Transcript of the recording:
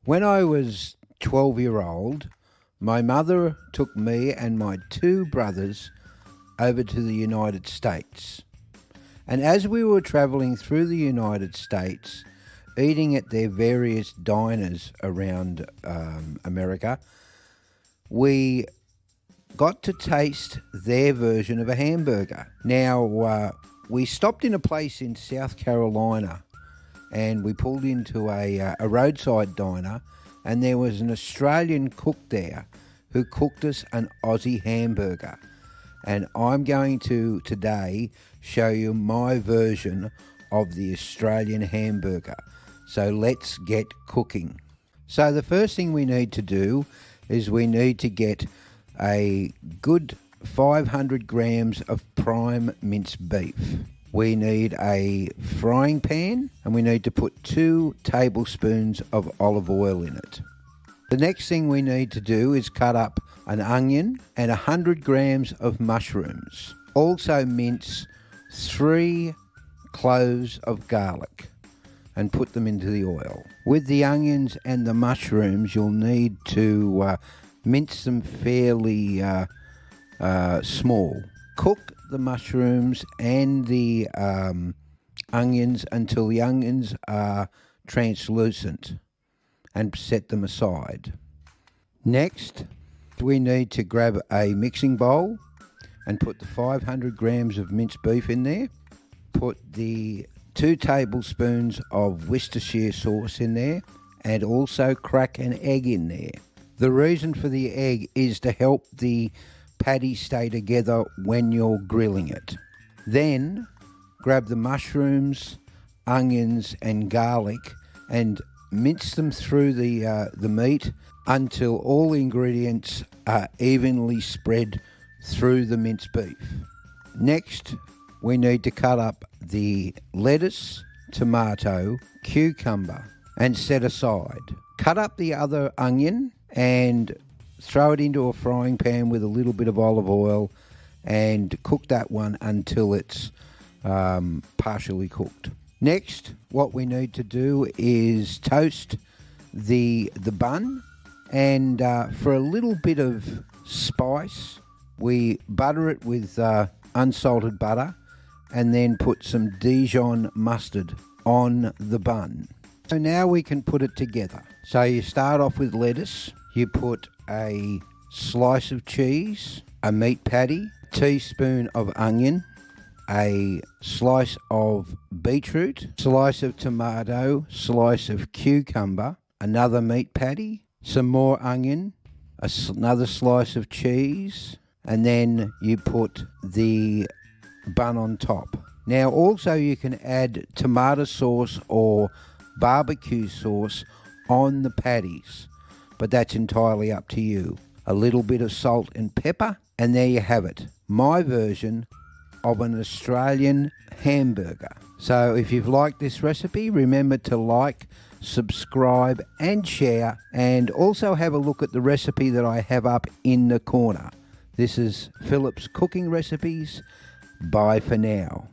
When I was 12-year-old, my mother took me and my two brothers over to the United States. And as we were travelling through the United States, eating at their various diners around America, we got to taste their version of a hamburger. Now, we stopped in a place in South Carolina and we pulled into a roadside diner, and there was an Australian cook there who cooked us an Aussie hamburger. And I'm going to today show you my version of the Australian hamburger. So let's get cooking. So the first thing we need to do is we need to get a good 500 grams of prime minced beef. We need a frying pan and we need to put 2 tablespoons of olive oil in it. The next thing we need to do is cut up an onion and 100 grams of mushrooms. Also mince 3 cloves of garlic and put them into the oil. With the onions and the mushrooms, you'll need to mince them fairly small. Cook the mushrooms and the onions until the onions are translucent and set them aside. Next, we need to grab a mixing bowl and put the 500 grams of minced beef in there. Put the 2 tablespoons of Worcestershire sauce in there, and also crack an egg in there. The reason for the egg is to help the patty stay together when you're grilling it. Then grab the mushrooms, onions and garlic and mince them through the meat until all ingredients are evenly spread through the minced beef. Next, we need to cut up the lettuce, tomato, cucumber and set aside. Cut up the other onion and throw it into a frying pan with a little bit of olive oil and cook that one until it's partially cooked. Next, what we need to do is toast the bun, and for a little bit of spice, we butter it with unsalted butter and then put some Dijon mustard on the bun. So now we can put it together. So you start off with lettuce, you put a slice of cheese, a meat patty, a teaspoon of onion, a slice of beetroot, slice of tomato, slice of cucumber, another meat patty, some more onion, another slice of cheese, and then you put the bun on top. Now also you can add tomato sauce or barbecue sauce on the patties, but that's entirely up to you. A little bit of salt and pepper, and there you have it. My version of an Australian hamburger. So if you've liked this recipe, remember to like, subscribe and share, and also have a look at the recipe that I have up in the corner. This is Philip's Cooking Recipes. Bye for now.